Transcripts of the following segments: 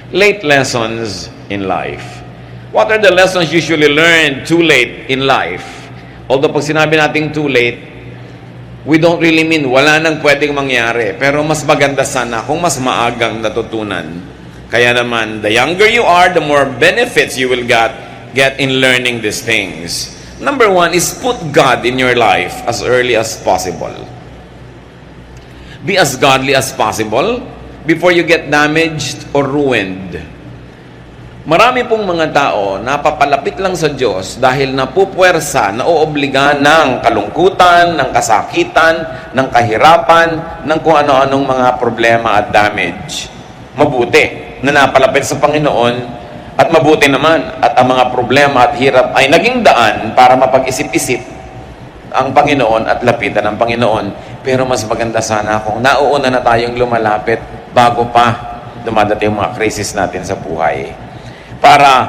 Late lessons in life. What are the lessons usually learned too late in life? Although pag sinabi nating too late, we don't really mean wala nang pwedeng mangyari. Pero mas maganda sana kung mas maagang natutunan. Kaya naman, the younger you are, the more benefits you will get in learning these things. Number one is put God in your life as early as possible. Be as godly as possible before you get damaged or ruined. Marami pong mga tao napapalapit lang sa Diyos dahil napupuwersa, naoobliga ng kalungkutan, ng kasakitan, ng kahirapan, ng kung ano-anong mga problema at damage. Mabuti na napalapit sa Panginoon at mabuti naman at ang mga problema at hirap ay naging daan para mapag-isip-isip ang Panginoon at lapitan ng Panginoon. Pero mas maganda sana kung nauuna na tayong lumalapit bago pa dumadating mga crisis natin sa buhay. Para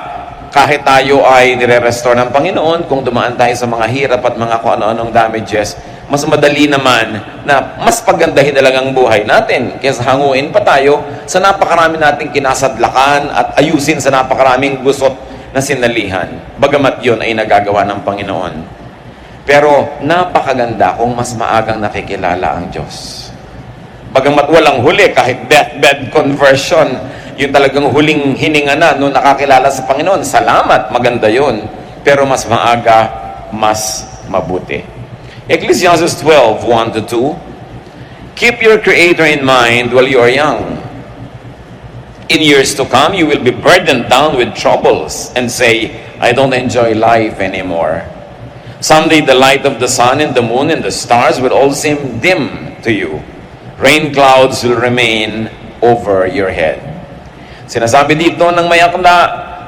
kahit tayo ay nire-restore ng Panginoon, kung dumaan tayo sa mga hirap at mga kung ano-anong damages, mas madali naman na mas pagandahin talagang buhay natin kaysa hanguin pa tayo sa napakarami nating kinasadlakan at ayusin sa napakaraming gusot na sinalihan. Bagamat yon ay nagagawa ng Panginoon. Pero napakaganda kung mas maagang nakikilala ang Diyos. Bagamat walang huli, kahit deathbed conversion, yung talagang huling hininga na nung nakakilala sa Panginoon, salamat, maganda yun. Pero mas maaga, mas mabuti. Ecclesiastes 12, 1-2, keep your Creator in mind while you are young. In years to come, you will be burdened down with troubles and say, I don't enjoy life anymore. Someday the light of the sun and the moon and the stars will all seem dim to you. Rain clouds will remain over your head. Sinasabi dito ng may akda,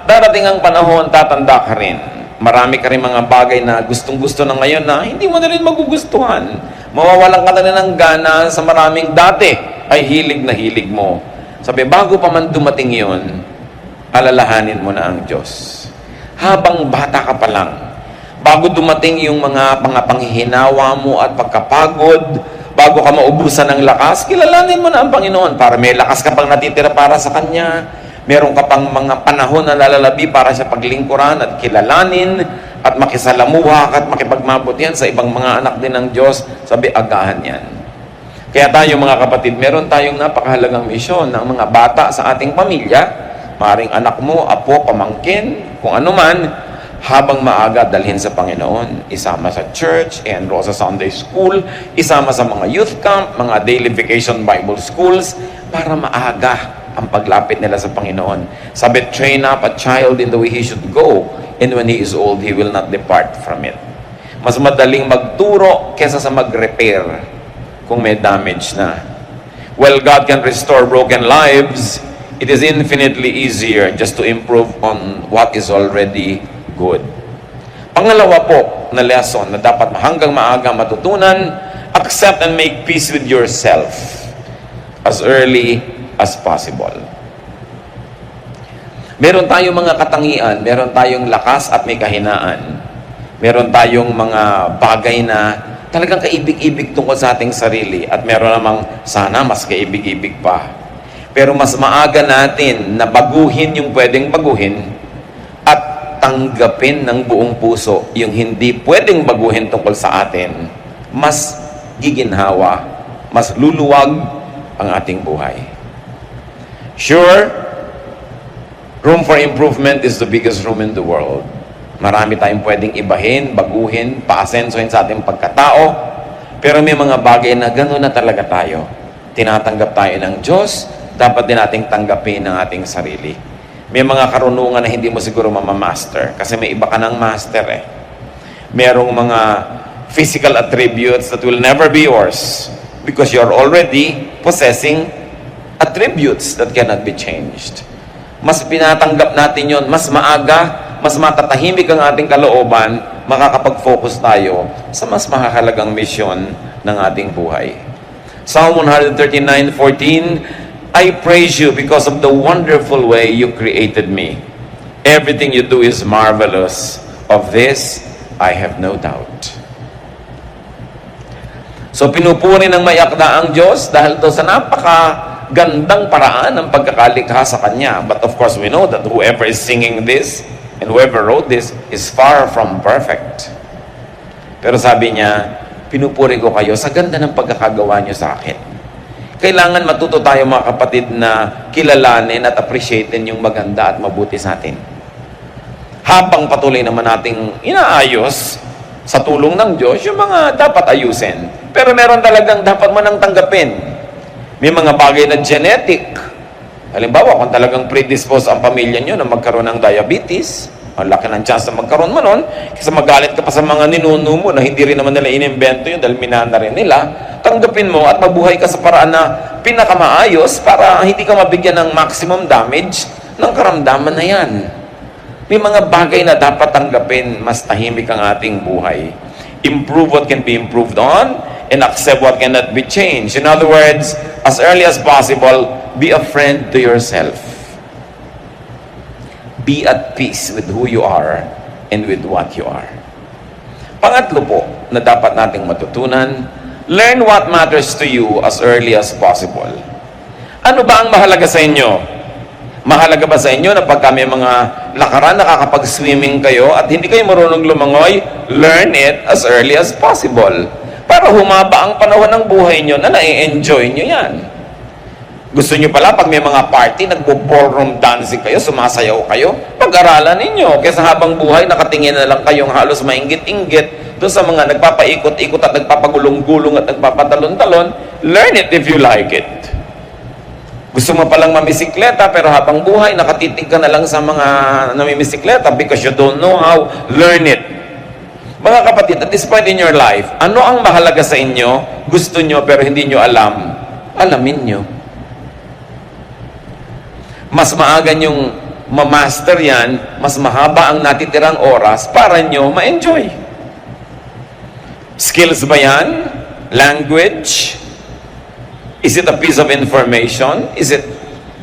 darating ang panahon, tatanda ka rin. Marami ka rin mga bagay na gustong-gusto na ngayon na hindi mo na rin magugustuhan. Mawawalan ka na rin ng gana sa maraming dati ay hilig na hilig mo. Sabi, bago pa man dumating yun, alalahanin mo na ang Diyos. Habang bata ka pa lang, bago dumating yung mga panghihinawa mo at pagkapagod, bago ka maubusan ng lakas, kilalanin mo na ang Panginoon para may lakas ka pang natitira para sa Kanya. Meron ka pang mga panahon na lalalabi para sa paglingkuran at kilalanin at makisalamuha at makipagmabot yan sa ibang mga anak din ng Diyos. Sabi, agahan yan. Kaya tayo mga kapatid, meron tayong napakahalagang misyon ng mga bata sa ating pamilya, maring anak mo, apo, pamangkin, kung ano man, habang maaga dalhin sa Panginoon, isama sa church, enroll sa Sunday school, isama sa mga youth camp, mga daily vacation Bible schools, para maaga ang paglapit nila sa Panginoon. Sabi, train up a child in the way he should go, and when he is old, he will not depart from it. Mas madaling magturo kesa sa mag-repair kung may damage na. While God can restore broken lives, it is infinitely easier just to improve on what is already good. Pangalawa po na lesson na dapat hanggang maaga matutunan, accept and make peace with yourself as early as possible. Meron tayong mga katangian, meron tayong lakas at may kahinaan. Meron tayong mga bagay na talagang kaibig-ibig tungkol sa ating sarili at meron namang sana mas kaibig-ibig pa. Pero mas maaga natin na baguhin yung pwedeng baguhin at tanggapin ng buong puso yung hindi pwedeng baguhin tungkol sa atin, mas giginhawa, mas luluwag ang ating buhay. Sure, room for improvement is the biggest room in the world. Marami tayong pwedeng ibahin, baguhin, paasensohin sa ating pagkatao, pero may mga bagay na gano'n na talaga tayo. Tinatanggap tayo ng Diyos, dapat din nating tanggapin ang ating sarili. May mga karunungan na hindi mo siguro mamamaster kasi may iba ka ng master eh. Merong mga physical attributes that will never be yours because you're already possessing attributes that cannot be changed. Mas pinatanggap natin yon, mas maaga, mas matatahimik ang ating kalooban, makakapag-focus tayo sa mas mahalagang misyon ng ating buhay. Psalm 139:14, I praise you because of the wonderful way you created me. Everything you do is marvelous. Of this, I have no doubt. So pinupuri ng may akda ang Diyos dahil to sa gandang paraan ng pagkakalikha sa Kanya. But of course, we know that whoever is singing this and whoever wrote this is far from perfect. Pero sabi niya, pinupuri ko kayo sa ganda ng pagkakagawa niyo sa akin. Kailangan matuto tayo mga kapatid na kilalanin at appreciatein yung maganda at mabuti sa atin. Habang patuloy naman nating inaayos sa tulong ng Diyos yung mga dapat ayusin. Pero meron talagang dapat manang tanggapin. May mga bagay na genetic. Halimbawa, kung talagang predisposed ang pamilya nyo na magkaroon ng diabetes, ang laki ng chance na magkaroon mo nun, kasi magalit ka pa sa mga ninuno mo na hindi rin naman nila inimbento yun dahil minana rin nila, tanggapin mo at mabuhay ka sa paraan na pinakamaayos para hindi ka mabigyan ng maximum damage ng karamdaman na yan. May mga bagay na dapat tanggapin, mas tahimik ang ating buhay. Improve what can be improved on and accept what cannot be changed. In other words, as early as possible, be a friend to yourself. Be at peace with who you are and with what you are. Pangatlo po na dapat nating matutunan, learn what matters to you as early as possible. Ano ba ang mahalaga sa inyo? Mahalaga ba sa inyo na pagka may mga lakaran, nakakapag-swimming kayo at hindi kayo marunong lumangoy, learn it as early as possible. Para humaba ang panahon ng buhay nyo na na-enjoy nyo yan. Gusto nyo pala, pag may mga party, nagbo-ballroom dancing kayo, sumasayaw kayo, pag-aralan ninyo. Kaysa habang buhay, nakatingin na lang kayong halos mainggit-inggit doon sa mga nagpapaikot-ikot at nagpapagulong-gulong at nagpapatalon-talon, learn it if you like it. Gusto mo palang mamisikleta, pero habang buhay, nakatitig ka na lang sa mga namimisikleta because you don't know how, learn it. Mga kapatid, at this point in your life, ano ang mahalaga sa inyo, gusto nyo pero hindi nyo alam? Alamin nyo. Mas maaga nyong ma-master yan, mas mahaba ang natitirang oras para nyo ma-enjoy. Skills ba yan? Language? Is it a piece of information? Is it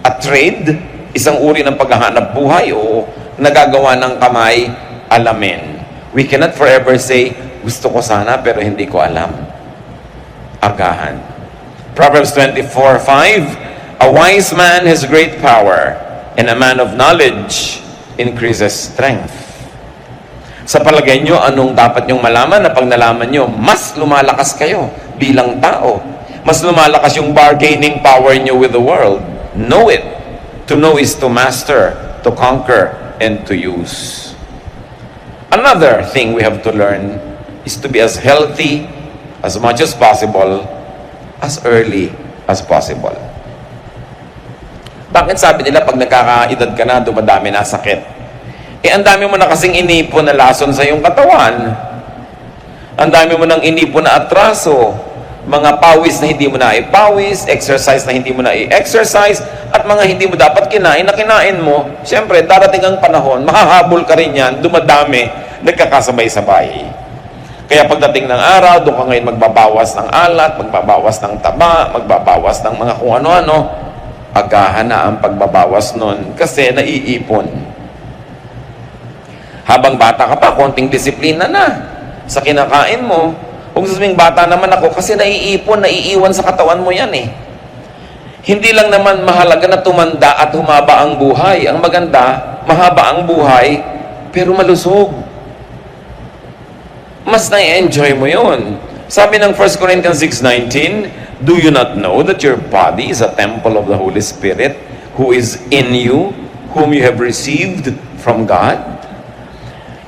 a trade? Isang uri ng paghahanap buhay o nagagawa ng kamay? Alamin. We cannot forever say, gusto ko sana pero hindi ko alam. Agahan. Proverbs 24:5, a wise man has great power, and a man of knowledge increases strength. Sa palagay nyo, anong dapat nyong malaman na pag nalaman nyo, mas lumalakas kayo bilang tao. Mas lumalakas yung bargaining power nyo with the world. Know it. To know is to master, to conquer, and to use. Another thing we have to learn is to be as healthy as much as possible, as early as possible. Bakit sabi nila pag nagkakaedad ka na, dumadami na sakit? Ang dami mo na kasing inipon na lason sa iyong katawan. Ang dami mo nang inipon na atraso. Mga pawis na hindi mo na ipawis, exercise na hindi mo na i-exercise, at mga hindi mo dapat kinain na kinain mo. Siyempre, darating ang panahon, mahahabol ka rin yan, dumadami, nagkakasabay-sabay. Kaya pagdating ng araw, doon ka ngayon magbabawas ng alat, magbabawas ng taba, magbabawas ng mga kung ano-ano, agahan na ang pagbabawas nun kasi naiipon. Habang bata ka pa, konting disiplina na sa kinakain mo. Kung sasabihin bata naman ako, kasi naiipon, naiiwan sa katawan mo yan eh. Hindi lang naman mahalaga na tumanda at humaba ang buhay. Ang maganda, mahaba ang buhay, pero malusog. Mas na-enjoy mo yun. Sabi ng 1 Corinthians 6:19, do you not know that your body is a temple of the Holy Spirit who is in you, whom you have received from God?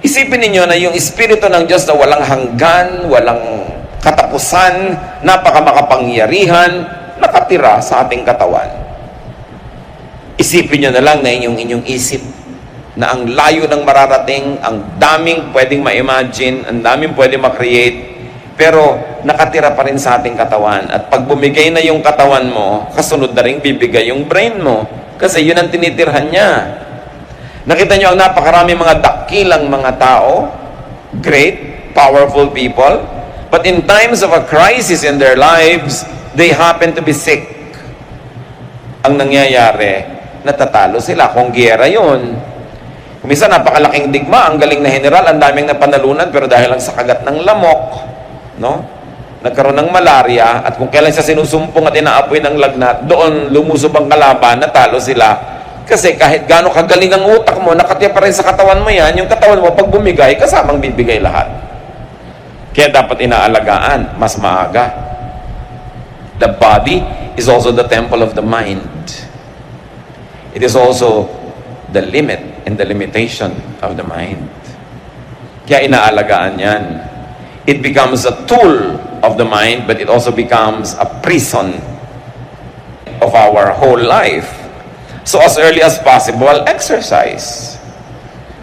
Isipin ninyo na yung Espiritu ng Diyos na walang hanggan, walang katapusan, napakamakapangyarihan, nakatira sa ating katawan. Isipin nyo na lang na inyong isip na ang layo ng mararating, ang daming pwedeng ma-imagine, ang daming pwedeng ma-create, pero nakatira pa rin sa ating katawan. At pag bumigay na yung katawan mo, kasunod na rin bibigay yung brain mo. Kasi yun ang tinitirhan niya. Nakita nyo ang napakarami mga dakilang mga tao, great, powerful people, but in times of a crisis in their lives, they happen to be sick. Ang nangyayari, natatalo sila. Kung giyera yun, minsan napakalaking digma, ang galing na general, ang daming napanalunan, pero dahil lang sa kagat ng lamok, no? nagkaroon ng malaria, at kung kailan siya sinusumpong at inaapoy ng lagnat, doon lumusob ang kalaban, natalo sila. Kasi kahit gaano kagaling ang utak mo, nakatiya pa rin sa katawan mo yan, yung katawan mo pag bumigay, kasamang bibigay lahat. Kaya dapat inaalagaan, mas maaga. The body is also the temple of the mind. It is also the limit and the limitation of the mind. Kaya inaalagaan yan. It becomes a tool of the mind, but it also becomes a prison of our whole life. So as early as possible, exercise.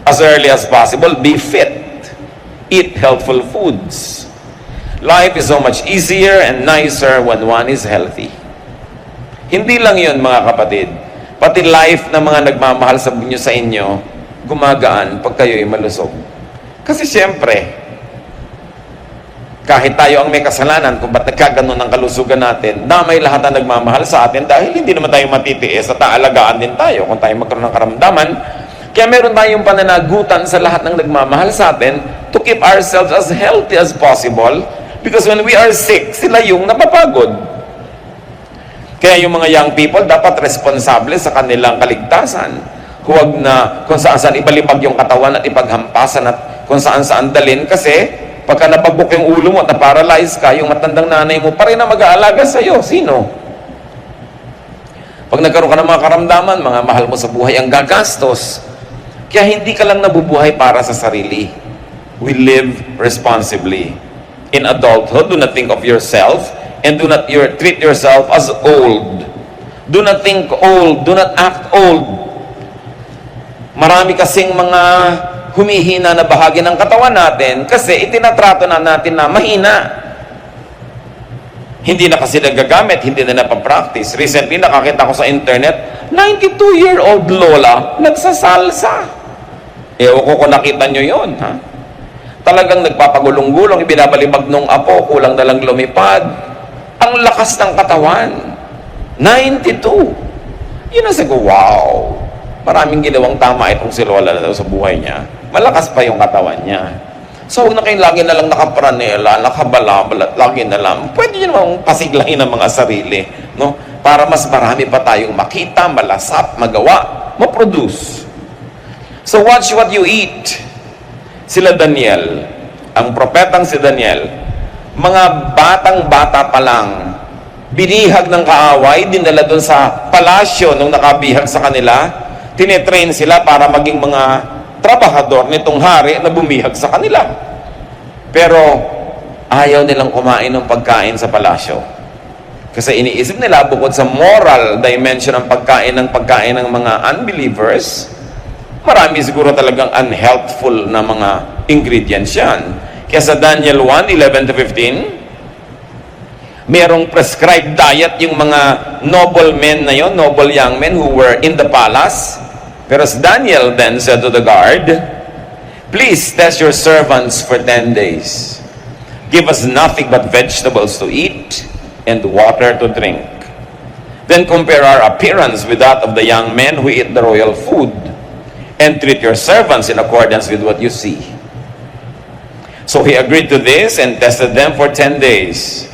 As early as possible, be fit. Eat healthful foods. Life is so much easier and nicer when one is healthy. Hindi lang yun, mga kapatid. Pati life ng mga nagmamahal sa inyo, gumagaan pag kayo'y malusog. Kasi siyempre, kahit tayo ang may kasalanan kung ba't nagkaganon ang kalusugan natin, damay lahat ang nagmamahal sa atin dahil hindi naman tayo matitiis at aalagaan din tayo kung tayo magkaroon ng karamdaman. Kaya meron tayong pananagutan sa lahat ng nagmamahal sa atin to keep ourselves as healthy as possible, because when we are sick, sila yung napapagod. Kaya yung mga young people dapat responsable sa kanilang kaligtasan. Huwag na kung saan-saan ibalibag yung katawan at ipaghampasan at kung saan-saan dalhin, kasi pagka napagbuk yung ulo mo at na-paralyze ka, yung matandang nanay mo pa rin na mag-aalaga sa'yo. Sino? Pag nagkaroon ka ng mga karamdaman, mga mahal mo sa buhay ang gagastos. Kaya hindi ka lang nabubuhay para sa sarili. We live responsibly. In adulthood, do not think of yourself and do not treat yourself as old. Do not think old. Do not act old. Marami kasing mga humihina na bahagi ng katawan natin kasi itinatrato na natin na mahina. Hindi na kasi nagagamit, hindi na napapractice. Recently, nakakita ko sa internet, 92-year-old lola nagsasalsa. Ewan ko kung nakita nyo yun, ha? Talagang nagpapagulong-gulong, ibinabalibag nung apo, kulang na lang lumipad. Ang lakas ng katawan. 92. Yun ang sabi ko, wow. Maraming ginawang tama itong si lola na sa buhay niya. Malakas pa yung katawan niya. So, huwag na kayo lagi na lang nakapranela, nakabalabalat, lagi na lang. Pwede nyo namang pasiglahin ang mga sarili, no? Para mas marami pa tayong makita, malasap, magawa, maproduce. So, watch what you eat. Sila Daniel, ang propetang si Daniel, mga batang-bata pa lang, binihag ng kaaway, dinala doon sa palasyo nung nakabihag sa kanila, tinetrain sila para maging mga trabahador nitong hari na bumihag sa kanila. Pero ayaw nilang kumain ng pagkain sa palasyo. Kasi iniisip nila, bukod sa moral dimension ng pagkain ng mga unbelievers, marami siguro talagang unhealthful na mga ingredients yan. Kaya sa Daniel 1:11-15, merong prescribed diet yung mga noble men na yon, noble young men who were in the palace. Pero Daniel then said to the guard, "Please test your servants for 10 days. Give us nothing but vegetables to eat and water to drink. Then compare our appearance with that of the young men who eat the royal food, and treat your servants in accordance with what you see." So he agreed to this and tested them for 10 days.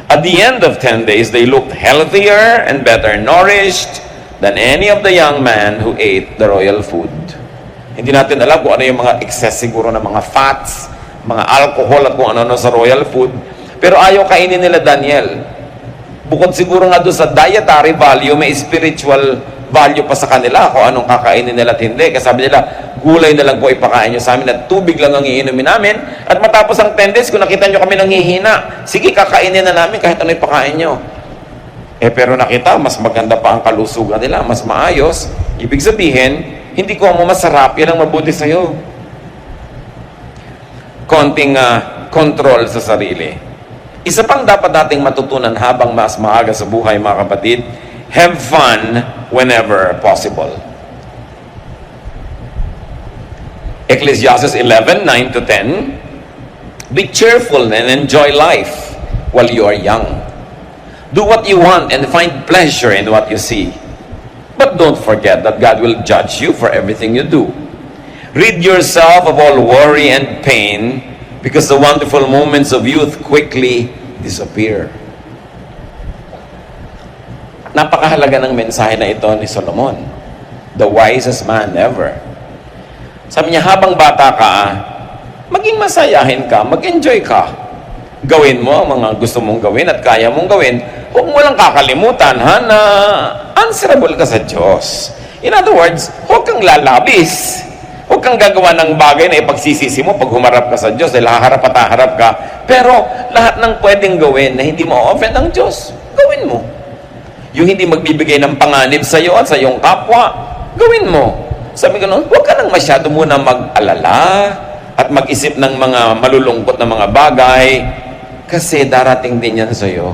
At the end of 10 days, they looked healthier and better nourished than any of the young men who ate the royal food. Hindi natin alam kung ano yung mga excess siguro na mga fats, mga alcohol at kung ano-ano sa royal food. Pero ayaw kainin nila Daniel. Bukod siguro nga doon sa dietary value, may spiritual value pa sa kanila kung anong kakainin nila at hindi. Kasi sabi nila, gulay na lang po ipakain nyo sa amin at tubig lang ang iinumin namin. At matapos ang 10 days, kung nakita nyo kami nanghihina, sige, kakainin na namin kahit ano ipakain nyo. Pero nakita, mas maganda pa ang kalusugan nila, mas maayos. Ibig sabihin, hindi ko mo masarap, yan ang mabuti sa'yo. Konting control sa sarili. Isa pang dapat nating matutunan habang mas maaga sa buhay, mga kapatid, have fun whenever possible. Ecclesiastes 11:9-10, be cheerful and enjoy life while you are young. Do what you want and find pleasure in what you see. But don't forget that God will judge you for everything you do. Rid yourself of all worry and pain, because the wonderful moments of youth quickly disappear. Napakahalaga ng mensahe na ito ni Solomon, the wisest man ever. Sabi niya, habang bata ka, maging masayahin ka, mag-enjoy ka. Gawin mo ang mga gusto mong gawin at kaya mong gawin. Huwag mo lang kakalimutan, na answerable ka sa Diyos. In other words, huwag kang lalabis. Huwag kang gagawa ng bagay na ipagsisisi mo pag humarap ka sa Diyos dahil haharap at haharap ka. Pero lahat ng pwedeng gawin na hindi mo offend ang Diyos, gawin mo. Yung hindi magbibigay ng panganib sa iyo at sa iyong kapwa, gawin mo. Sabi ko noon, huwag ka nang masyado muna mag-alala at mag-isip ng mga malulungkot na mga bagay kasi darating din yan sa iyo.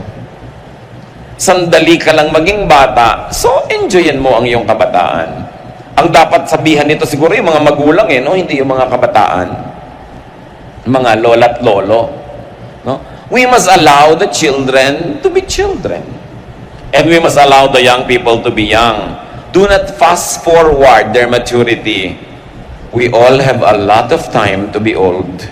Sandali ka lang maging bata, so enjoyin mo ang iyong kabataan. Ang dapat sabihan nito siguro yung mga magulang, no? Hindi yung mga kabataan. Mga lola at lolo. No? We must allow the children to be children. And we must allow the young people to be young. Do not fast forward their maturity. We all have a lot of time to be old.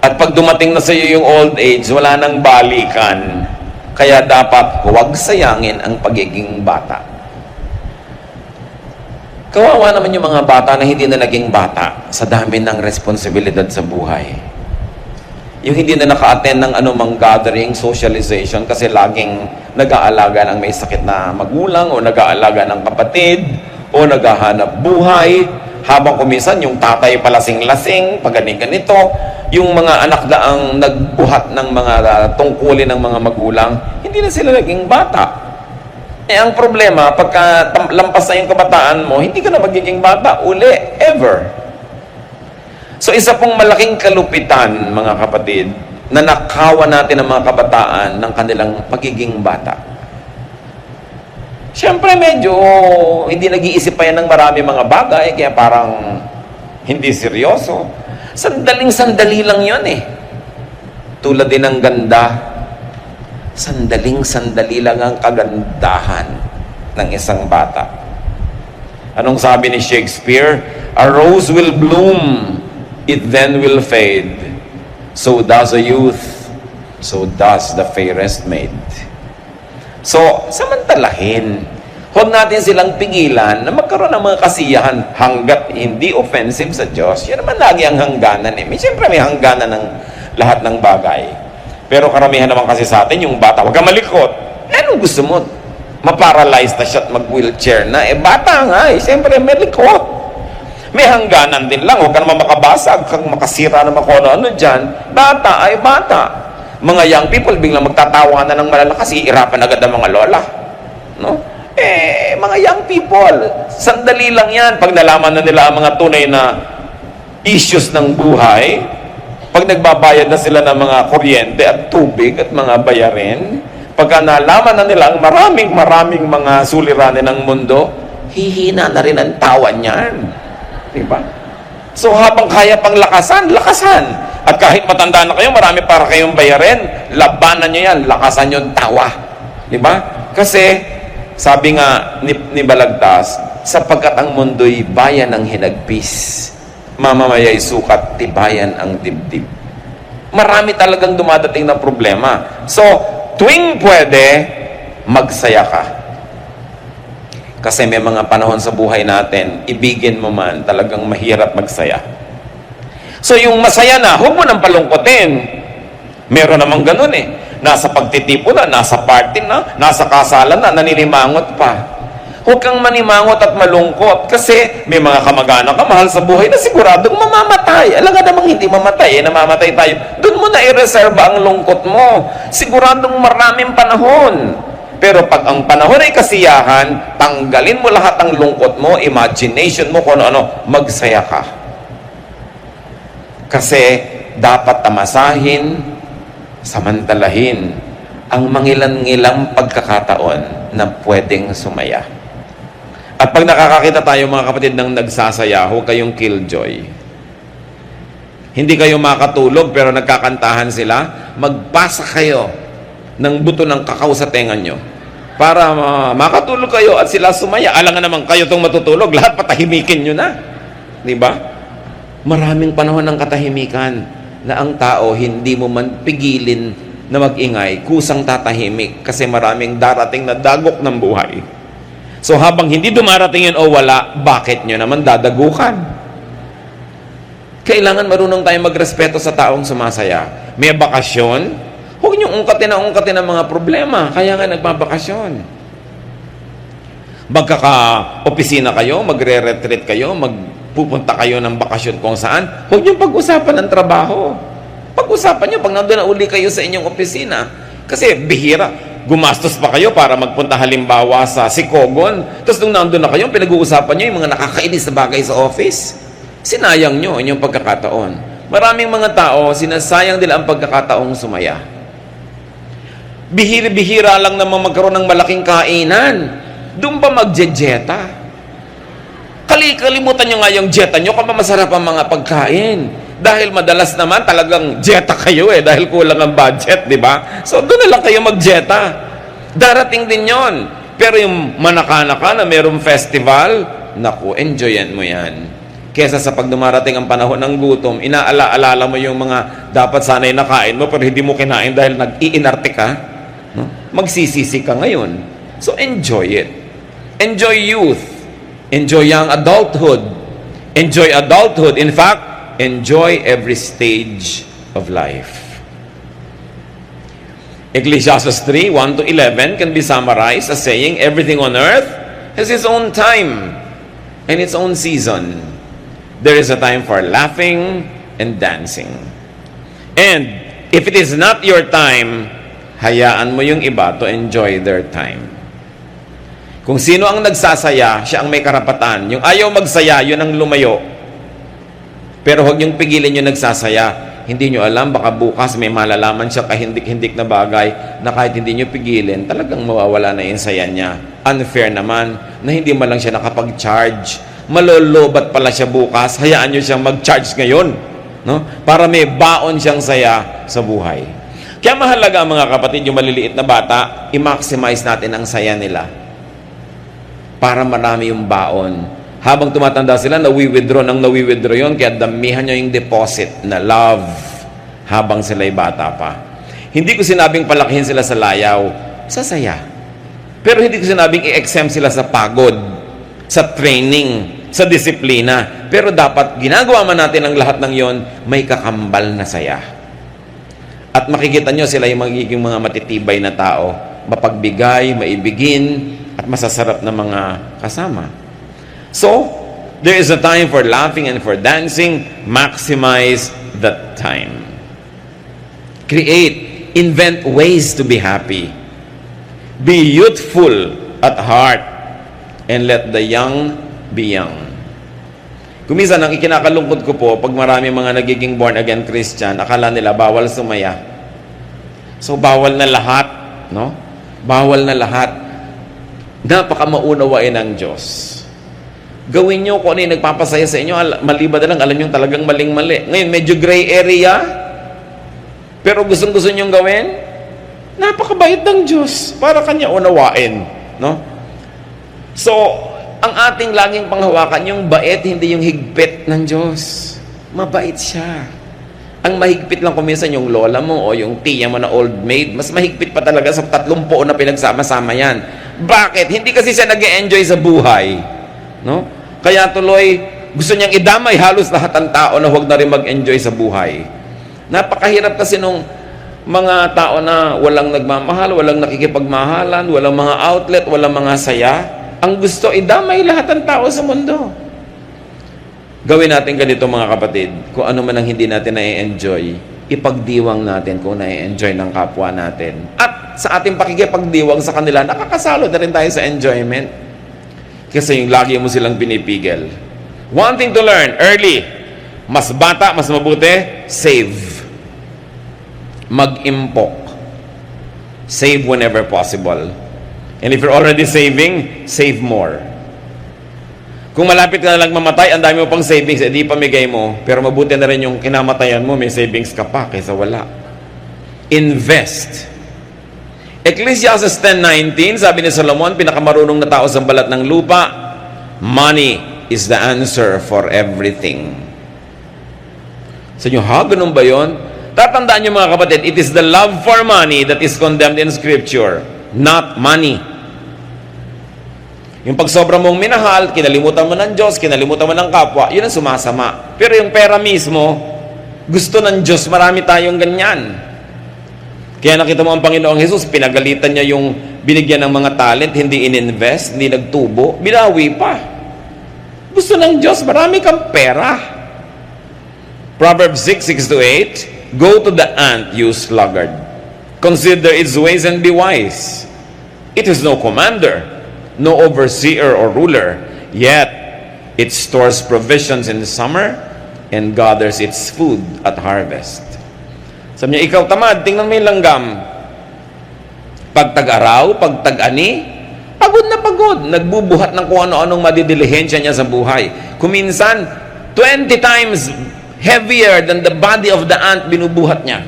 At pag dumating na sa iyo yung old age, wala nang balikan. Kaya dapat huwag sayangin ang pagiging bata. Kawawa naman yung mga bata na hindi na naging bata sa dami ng responsibilidad sa buhay. Yung hindi na naka-attend ng anumang gathering, socialization, kasi laging nag-aalaga ng may sakit na magulang o nag-aalaga ng kapatid o naghahanap buhay, habang kuminsan yung tatay palasing-lasing, pag ganito, yung mga anak na ang nagbuhat ng mga tungkulin ng mga magulang, hindi na sila naging bata. Ang problema, pagka lampas na yung kabataan mo, hindi ka na magiging bata uli, ever. So isa pong malaking kalupitan, mga kapatid, na nakawa natin ang mga kabataan ng kanilang pagiging bata. Siyempre medyo hindi nag-iisip pa yan ng marami mga bagay, kaya parang hindi seryoso. Sandaling-sandali lang yun eh. Tulad din ng ganda, sandaling-sandali lang ang kagandahan ng isang bata. Anong sabi ni Shakespeare? A rose will bloom, it then will fade. So does a youth, so does the fairest maid. So, samantalahin. Huwag natin silang pigilan na magkaroon ng mga kasiyahan hanggat hindi offensive sa Diyos. Yan naman lagi ang hangganan eh. Siyempre may hangganan ng lahat ng bagay. Pero karamihan naman kasi sa atin, yung bata, huwag kang malikot. Anong gusto mo? Ma-paralyze na siya at mag-wheelchair na. Bata nga eh. Siyempre may likot. May hangganan din lang. Huwag ka naman makabasag, kang makasira naman kung ano dyan. Bata ay bata. Mga young people, biglang magtatawa na ng malalakas, iirapan agad ang mga lola. No? Mga young people, sandali lang yan. Pag nalaman na nila ang mga tunay na issues ng buhay, pag nagbabayad na sila ng mga kuryente at tubig at mga bayarin, pagka nalaman na nila ang maraming mga suliranin ng mundo, hihina na rin ang tawa niyan. Diba? So habang kaya pang lakasan, lakasan. At kahit matanda na kayo, marami para kayong bayarin, labanan nyo yan, lakasan nyo ang tawa. Diba? Kasi, sabi nga ni Balagtas, sapagkat ang mundo'y bayan ng hinagpis, mamamaya'y sukat, tibayan ang dibdib. Marami talagang dumadating na problema. So, tuwing pwede, magsaya ka. Kasi may mga panahon sa buhay natin, ibigin mo man, talagang mahirap magsaya. So yung masaya na, huwag mo nang palungkotin. Meron namang ganun eh. Nasa pagtitipo na, nasa party na, nasa kasalan na, naninimangot pa. Huwag kang manimangot at malungkot kasi may mga kamag-anak ka, mahal sa buhay na siguradong mamamatay. Alam nga namang hindi mamatay, namamatay tayo. Doon mo na i-reserve ang lungkot mo. Siguradong maraming panahon. Pero pag ang panahon ay kasiyahan, tanggalin mo lahat ng lungkot mo, imagination mo kung ano, magsaya ka. Kasi dapat tamasahin, samantalahin ang mangilan-ngilang pagkakataon na pwedeng sumaya. At pag nakakakita tayo mga kapatid ng nagsasaya, huwag kayong killjoy. Hindi kayo makatulog pero nagkakantahan sila, magbasa kayo ng buto ng kakao sa tenga nyo para makatulog kayo at sila sumaya. Alam nga naman kayo itong matutulog, lahat patahimikin nyo na. Diba? Maraming panahon ng katahimikan na ang tao hindi mo man pigilin na mag-ingay, kusang tatahimik kasi maraming darating na dagok ng buhay. So habang hindi dumarating yun o wala, bakit nyo naman dadagukan? Kailangan marunong tayong magrespeto sa taong sumasaya. May bakasyon, huwag nyo ungkatin ang mga problema, kaya nga nagbabakasyon. Magkaka-opisina kayo, magre-retreat kayo, magpupunta kayo ng bakasyon kung saan, huwag nyo pag-usapan ng trabaho. Pag-usapan nyo pag nandun na uli kayo sa inyong opisina. Kasi bihira, gumastos pa kayo para magpunta halimbawa sa Sikogon. Tapos nung nandun na kayo, pinag-uusapan nyo yung mga nakakainis na bagay sa office. Sinayang nyo inyong pagkakataon. Maraming mga tao, sinasayang nila ang pagkakataong sumaya. Bihira-bihira lang naman magkaroon ng malaking kainan. Doon pa magjejeta. Kalimutan nyo nga yung jeta nyo kung masarap ang mga pagkain. Dahil madalas naman talagang jeta kayo dahil kulang ang budget, di ba? So doon na lang kayo magjeta. Darating din yon. Pero yung manaka-naka na mayroong festival, naku, enjoyan mo yan. Kesa sa pag dumarating ang panahon ng gutom, inaala-alala mo yung mga dapat sana'y nakain mo pero hindi mo kinain dahil nag-iinarte ka. No? Magsisisi ka ngayon. So enjoy it. Enjoy youth. Enjoy young adulthood. Enjoy adulthood. In fact, enjoy every stage of life. Ecclesiastes 3, 1-11 can be summarized as saying, everything on earth has its own time and its own season. There is a time for laughing and dancing. And if it is not your time, hayaan mo yung iba to enjoy their time. Kung sino ang nagsasaya, siya ang may karapatan. Yung ayaw magsaya, yun ang lumayo. Pero huwag niyong pigilin yung nagsasaya. Hindi niyo alam, baka bukas may malalaman siya kahindik-hindik na bagay na kahit hindi niyo pigilin, talagang mawawala na yung saya niya. Unfair naman na hindi man lang siya nakapag-charge. Malolobat pala siya bukas, hayaan niyo siyang mag-charge ngayon. No? Para may baon siyang saya sa buhay. Kaya mahalaga mga kapatid, yung maliliit na bata, i-maximize natin ang saya nila. Para marami yung baon. Habang tumatanda sila, nawi-withdraw yun, kaya damihan nyo yung deposit na love habang sila'y bata pa. Hindi ko sinabing palakihin sila sa layaw, sa saya. Pero hindi ko sinabing i-exempt sila sa pagod, sa training, sa disiplina. Pero dapat ginagawa man natin ang lahat ng yon, may kakambal na saya. At makikita nyo sila yung magiging mga matitibay na tao, mapagbigay, maibigin, at masasarap na mga kasama. So, there is a time for laughing and for dancing. Maximize that time. Create, invent ways to be happy. Be youthful at heart and let the young be young. Kuminsan, ang ikinakalungkot ko po, pag marami mga nagiging born-again Christian, akala nila bawal sumaya. So, bawal na lahat, no? Bawal na lahat. Napaka-maunawain ng Diyos. Gawin nyo kung ano yung nagpapasaya sa inyo, maliban na lang, alam nyo talagang maling-mali. Ngayon, medyo gray area, pero gustong-gusto nyo gawin, napakabait ng Diyos para Kanya unawain. No? So, ang ating laging panghawakan, yung bait, hindi yung higpit ng Diyos. Mabait siya. Ang mahigpit lang kuminsan yung lola mo o yung tiya mo na old maid, mas mahigpit pa talaga sa 30 na pinagsama-sama yan. Bakit? Hindi kasi siya nag-e-enjoy sa buhay. No? Kaya tuloy, gusto niyang idamay halos lahat ng tao na huwag na rin mag-enjoy sa buhay. Napakahirap kasi nung mga tao na walang nagmamahal, walang nakikipagmahalan, walang mga outlet, walang mga saya. Ang gusto, idamay lahat ng tao sa mundo. Gawin natin ganito mga kapatid, kung ano man ang hindi natin na-enjoy, ipagdiwang natin kung na-enjoy ng kapwa natin. At sa ating pakikipagdiwang sa kanila, nakakasalo na rin tayo sa enjoyment. Kasi yung lagi mo silang pinipigil. One thing to learn, early. Mas bata, mas mabuti, save. Mag-impok. Save whenever possible. And if you're already saving, save more. Kung malapit ka na lang mamatay, ang dami mo pang savings, di pamigay mo. Pero mabuti na rin yung kinamatayan mo, may savings ka pa, kaysa wala. Invest. Ecclesiastes 10:19, sabi ni Solomon, pinakamarunong na tao sa balat ng lupa, money is the answer for everything. Sa inyo, ha? Ganun ba yun? Tatandaan niyo mga kapatid, it is the love for money that is condemned in Scripture, not money. Yung pag sobra mong minahal, kinalimutan mo ng Diyos, kinalimutan mo ng kapwa, yun ang sumasama. Pero yung pera mismo, gusto ng Diyos, marami tayong ganyan. Kaya nakita mo ang Panginoong Jesus, pinagalitan niya yung binigyan ng mga talent, hindi ininvest, hindi nagtubo, binawi pa. Gusto ng Diyos, marami kang pera. Proverbs 6:6-8, go to the ant, you sluggard. Consider its ways and be wise. It is no commander, no overseer or ruler, yet it stores provisions in the summer and gathers its food at harvest. Sabi niya, ikaw tamad, tingnan mo yung langgam. Pag tag-araw, pag tag-ani, pagod na pagod. Nagbubuhat ng kung ano-anong madidilihensya niya sa buhay. Kuminsan, 20 times heavier than the body of the ant binubuhat niya.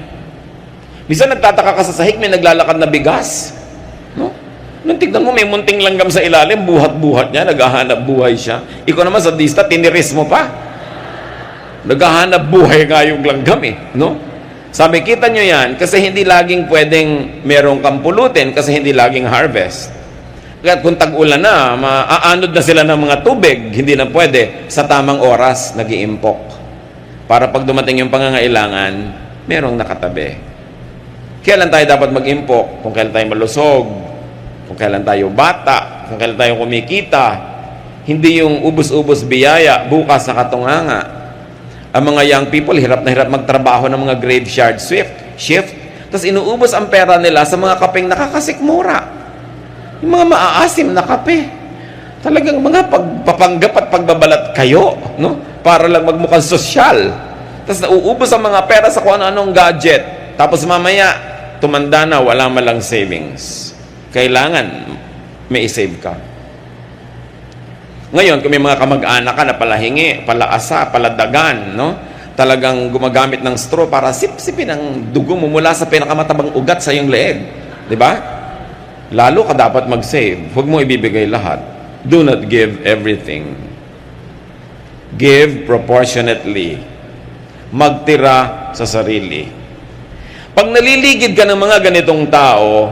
Minsan nagtataka ka sa sahig, may naglalakad na bigas. No? Nung tignan mo, may munting langgam sa ilalim, buhat-buhat niya, naghahanap buhay siya. Ikaw naman sa dista, tiniris mo pa. Naghahanap buhay nga yung langgam eh. No? Sabi, kita nyo yan, kasi hindi laging pwedeng merong kampulutin, kasi hindi laging harvest. Kaya kung tag-ulan na, maaanod na sila ng mga tubig, hindi na pwede, sa tamang oras, nag-iimpok. Para pag dumating yung pangangailangan, merong nakatabi. Kailan tayo dapat mag-impok? Kung kailan tayo malusog, kung kailan tayo bata, kung kailan tayo kumikita, hindi yung ubus-ubus biyaya, bukas na katunganga. Ang mga young people, hirap na hirap magtrabaho ng mga graveyard shift, tapos inuubos ang pera nila sa mga kapeng nakakasikmura. Yung mga maaasim na kape. Talagang mga pagpapanggap at pagbabalat kayo, no? Para lang magmukhang sosyal. Tapos nauubos ang mga pera sa kung ano-anong gadget. Tapos mamaya, tumanda na, wala malang savings. Kailangan may isave ka. Ngayon, kung may mga kamag-anak ka na palahingi, palaasa, paladagan, no? Talagang gumagamit ng straw para sip-sipin ang dugo mo mula sa pinakamatabang ugat sa iyong leeg. Di ba? Lalo ka dapat mag-save. Huwag mo ibibigay lahat. Do not give everything. Give proportionately. Magtira sa sarili. Pag naliligid ka ng mga ganitong tao,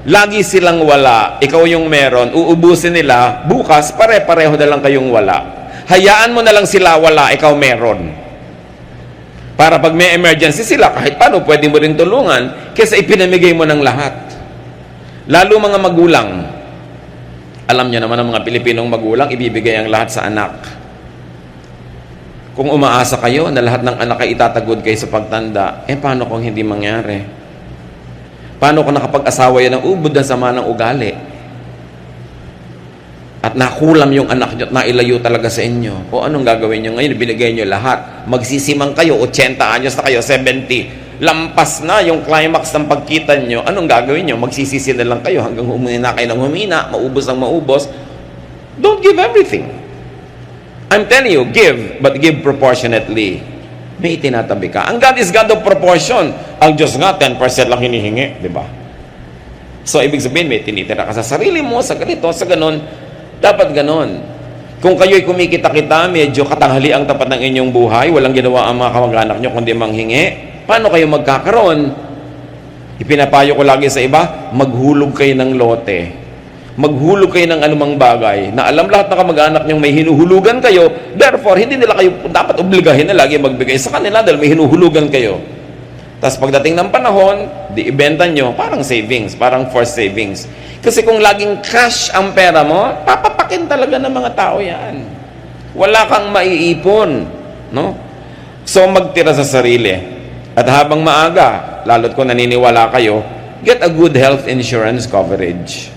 lagi silang wala, ikaw yung meron, uubusin nila, bukas pare-pareho na lang kayong wala. Hayaan mo na lang sila wala, ikaw meron. Para pag may emergency sila, kahit paano, pwede mo rin tulungan, kaysa ipinamigay mo ng lahat. Lalo mga magulang. Alam niyo naman ang mga Pilipinong magulang, ibibigay ang lahat sa anak. Kung umaasa kayo na lahat ng anak ay itatagod kayo sa pagtanda, paano kung hindi mangyari? Paano kung nakapag-asawa yan ng ubod na sama ng ugali? At nakulam yung anak nyo at nailayo talaga sa inyo. O anong gagawin nyo ngayon? Binigay nyo lahat. Magsisimang kayo, 80 anyos na kayo, 70. Lampas na yung climax ng pagkita nyo. Anong gagawin nyo? Magsisisi na lang kayo hanggang humina kayo ng humina, maubos ng maubos. Don't give everything. I'm telling you, give, but give proportionately. May itinatabi ka. Ang God is God of proportion. Ang Diyos nga, 10% lang hinihingi. Diba? So, ibig sabihin, may tinitira ka sa sarili mo, sa ganito, sa ganon. Dapat ganon. Kung kayo'y kumikita-kita, medyo katanghali ang tapat ng inyong buhay, walang ginawa ang mga kamag-anak nyo kundi manghingi, paano kayo magkakaroon? Ipinapayo ko lagi sa iba, maghulog kayo ng lote. Maghulog kayo ng anumang bagay na alam lahat ng kamag-anak nyong may hinuhulugan kayo, therefore hindi nila kayo dapat obligahin na lagi magbigay sa kanila dahil may hinuhulugan kayo. Tapos pagdating ng panahon, di ibenta nyo, parang savings, parang forced savings. Kasi kung laging cash ang pera mo, papapakin talaga ng mga tao yan. Wala kang maiipon, no? So magtira sa sarili. At habang maaga, lalo't kung naniniwala kayo, get a good health insurance coverage.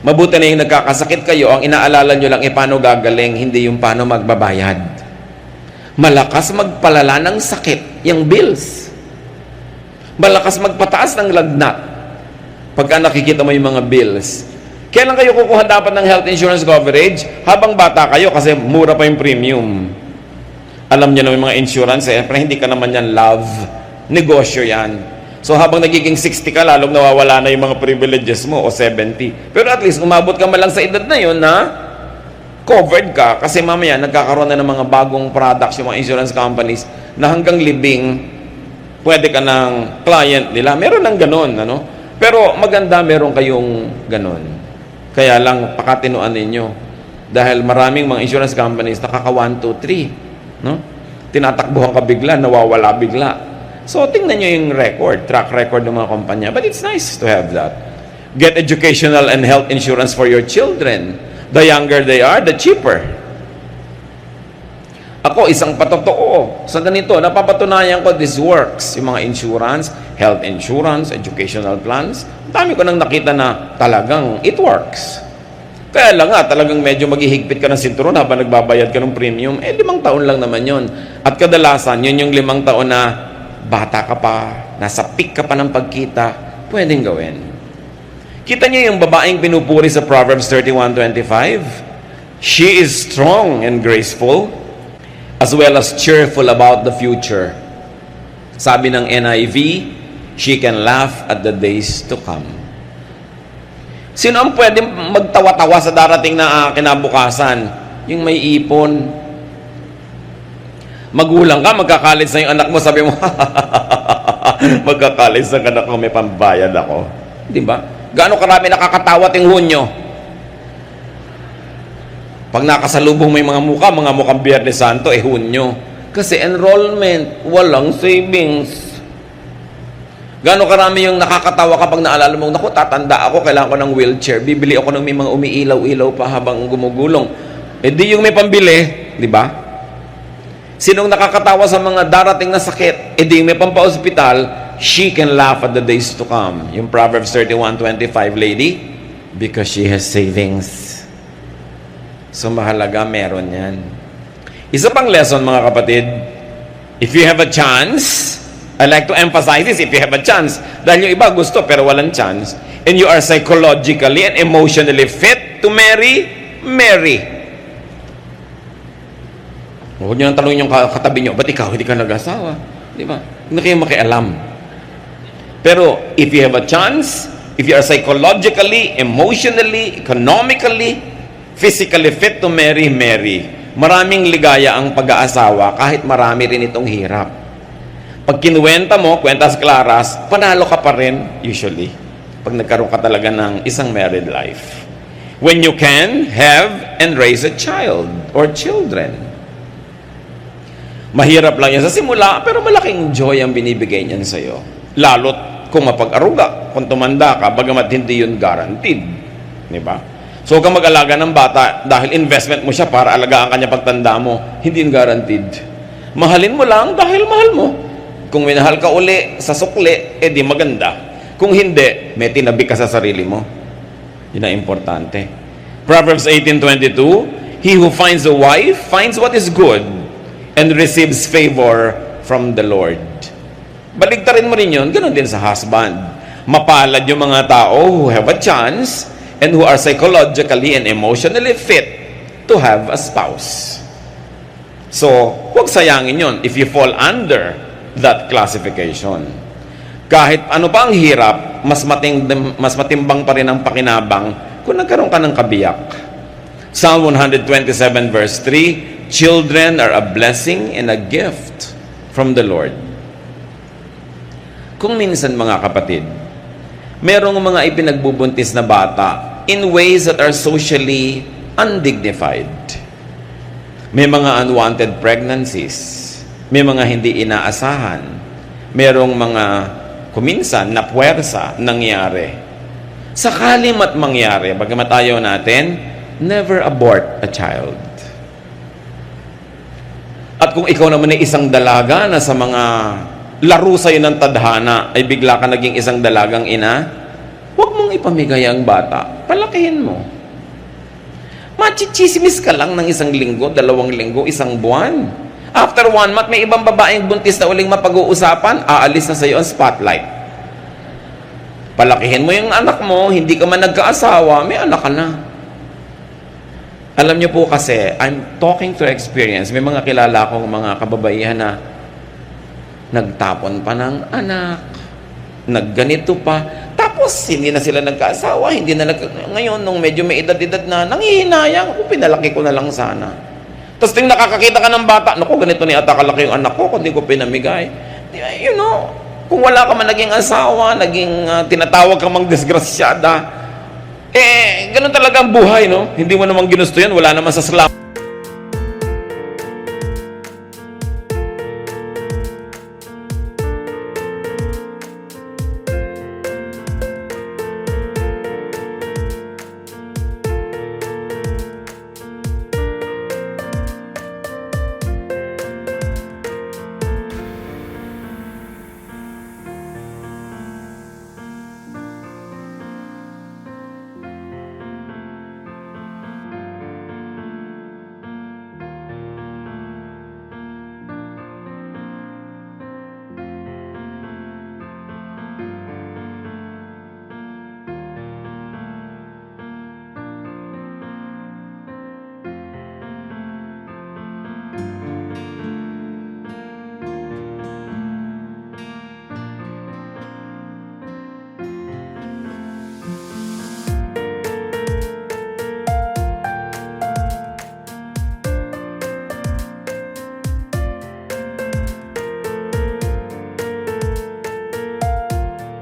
Mabuti na yung nagkakasakit kayo, ang inaalala nyo lang paano gagaling, hindi yung paano magbabayad. Malakas magpalala ng sakit, yung bills. Malakas magpataas ng lagnat. Pagka nakikita mo yung mga bills. Kailan kayo kukuha dapat ng health insurance coverage? Habang bata kayo kasi mura pa yung premium. Alam nyo na yung mga insurance, pero hindi ka naman yan love. Negosyo yan. So habang nagiging 60 ka, lalong nawawala na yung mga privileges mo o 70. Pero at least umabot ka malang sa edad na yun na covered ka kasi mamaya nagkakaroon na ng mga bagong products yung mga insurance companies na hanggang libing pwede ka ng client nila. Meron ng ganon, ano? Pero maganda meron kayong ganon. Kaya lang, pakatinuan ninyo. Dahil maraming mga insurance companies, nakaka 1, 2, 3. No? Tinatakbuhan ka bigla, nawawala bigla. So, tingnan nyo yung track record ng mga kumpanya. But it's nice to have that. Get educational and health insurance for your children. The younger they are, the cheaper. Ako, isang patotoo sa ganito, napapatunayan ko this works. Yung mga insurance, health insurance, educational plans, dami ko nang nakita na talagang it works. Kaya lang nga, talagang medyo maghihigpit ka ng sinturon habang nagbabayad ka ng premium. 5 taon lang naman yon. At kadalasan, yun yung 5 taon na bata ka pa, nasa peak ka pa ng pagkita, pwedeng gawin. Kita niyo yung babaeng pinupuri sa Proverbs 31:25? She is strong and graceful, as well as cheerful about the future. Sabi ng NIV, she can laugh at the days to come. Sino ang pwedeng magtawa-tawa sa darating na kinabukasan? Yung may ipon. Magulang ka, magkakalit sa yung anak mo, sabi mo, magkakalit sa anak ko, may pambayad ako. Di ba? Gaano karami nakakatawa ting Hunyo? Pag nakasalubong may mga mukhang Biyernes Santo, Hunyo. Kasi enrollment, walang savings. Gaano karami yung nakakatawa kapag naalala mo, naku, tatanda ako, kailangan ko ng wheelchair. Bibili ako ng may mga umiilaw-ilaw pa habang gumugulong. Di yung may pambili, di ba? Sinong nakakatawa sa mga darating na sakit? Di yung may pampa-hospital, she can laugh at the days to come. Yung Proverbs 31:25, lady, because she has savings. So, mahalaga, meron yan. Isa pang lesson, mga kapatid, if you have a chance, I like to emphasize this, if you have a chance, dahil yung iba gusto pero walang chance, and you are psychologically and emotionally fit to marry, marry. Huwag nyo nang tanongin yung katabi nyo, ba't ikaw hindi ka nag-asawa? Di ba? Hindi kayo makialam. Pero, if you have a chance, if you are psychologically, emotionally, economically, physically fit to marry, marry. Maraming ligaya ang pag-aasawa kahit marami rin itong hirap. Pag kinuwenta mo, kwentas klaras, panalo ka pa rin, usually. Pag nagkaroon ka talaga ng isang married life. When you can have and raise a child or children. Mahirap lang yan sa simula, pero malaking joy ang binibigay niyan sa'yo. Lalo't kung mapag-aruga, kung tumanda ka, bagamat hindi yun guaranteed. Diba? So, kung mag-alaga ng bata, dahil investment mo siya para alagaan kanya pagtanda mo, hindi yun guaranteed. Mahalin mo lang dahil mahal mo. Kung minahal ka uli sa sukli, di maganda. Kung hindi, may tinabi ka sa sarili mo. Yun ang importante. Proverbs 18:22, he who finds a wife finds what is good and receives favor from the Lord. Baligtarin mo rin yun, ganun din sa husband. Mapalad yung mga tao who have a chance and who are psychologically and emotionally fit to have a spouse. So, huwag sayangin yun if you fall under that classification. Kahit ano pa ang hirap, mas matimbang pa rin ang pakinabang kung nagkaroon ka ng kabiyak. Psalm 127 verse 3, children are a blessing and a gift from the Lord. Kung minsan, mga kapatid, merong mga ipinagbubuntis na bata in ways that are socially undignified. May mga unwanted pregnancies. May mga hindi inaasahan. Merong mga kuminsan na puwersa nangyari. Sakali mat mangyari, bagamat ayaw natin, never abort a child. At kung ikaw naman ay isang dalaga na sa mga laro sa'yo ng tadhana ay bigla ka naging isang dalagang ina, huwag mong ipamigay ang bata. Palakihin mo. Machichismis ka lang ng 1 linggo, 2 linggo, 1 buwan. After 1 month, may ibang babaeng buntis na uling mapag-uusapan, aalis na sa'yo ang spotlight. Palakihin mo yung anak mo, hindi ka man nagkaasawa, may anak ka na. Alam niyo po kasi, I'm talking to experience. May mga kilala akong mga kababaihan na nagtapon pa ng anak, nagganito pa, tapos hindi na sila nagkaasawa, ngayon, nung medyo may edad-edad na, nanghihinayang, pinalaki ko na lang sana. Tapos ting nakakakita ka ng bata, naku, ganito ni ata kalaki yung anak ko, kung di ko pinamigay. You know, kung wala ka man naging asawa, naging tinatawag ka mang disgrasyada, ganun talaga ang buhay, no? Hindi mo namang ginusto yan, wala naman sa slum.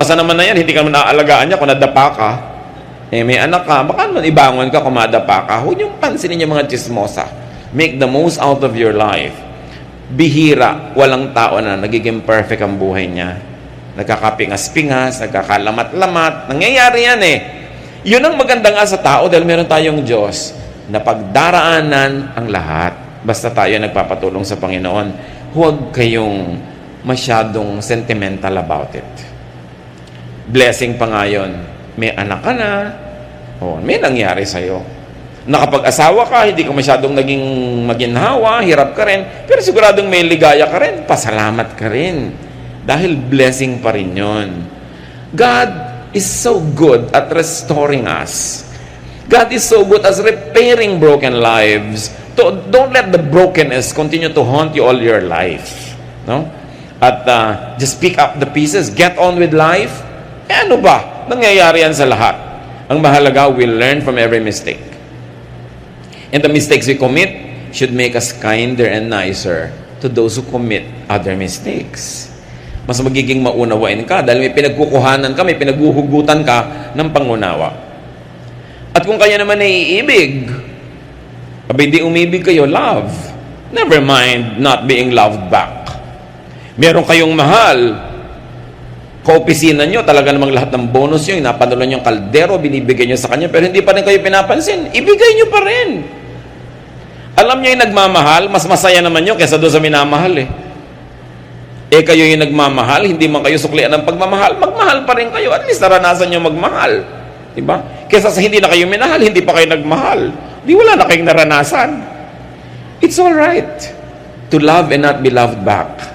Basta naman na yan, hindi ka naman naaalagaan niya kung nadapa ka. May anak ka, baka naman ibangon ka kung madapa ka. Huwag niyong pansinin yung mga chismosa. Make the most out of your life. Bihira, walang tao na nagiging perfect ang buhay niya. Nagkakapingas-pingas, nagkakalamat-lamat. Nangyayari yan eh. Yun ang maganda nga sa tao dahil meron tayong Diyos na pagdaraanan ang lahat. Basta tayo nagpapatulong sa Panginoon. Huwag kayong masyadong sentimental about it. Blessing pa nga yun. May anak ka na, may nangyari sa'yo. Nakapag-asawa ka, hindi ka masyadong naging maginhawa, hirap ka rin, pero siguradong may ligaya ka rin, pasalamat ka rin. Dahil blessing pa rin yun. God is so good at restoring us. God is so good at repairing broken lives. Don't let the brokenness continue to haunt you all your life. No? At just pick up the pieces, get on with life. Ano ba? Nangyayari yan sa lahat. Ang mahalaga, we'll learn from every mistake. And the mistakes we commit should make us kinder and nicer to those who commit other mistakes. Mas magiging maunawain ka dahil may pinagkukuhanan ka, may pinaghuhugutan ka ng pangunawa. At kung kaya naman naiibig, hindi umibig kayo, love. Never mind not being loved back. Meron kayong mahal, kaopisina nyo, talaga namang lahat ng bonus nyo, inapanulan nyo yung kaldero, binibigay nyo sa kanya, pero hindi pa rin kayo pinapansin, ibigay nyo pa rin. Alam nyo yung nagmamahal, mas masaya naman nyo kaysa doon sa minamahal eh. Kayo yung nagmamahal, hindi man kayo suklian ng pagmamahal, magmahal pa rin kayo, at least naranasan nyo magmahal. Diba? Kaysa sa hindi na kayo minahal, hindi pa kayo nagmahal. Di wala na kayong naranasan. It's all right to love and not be loved back.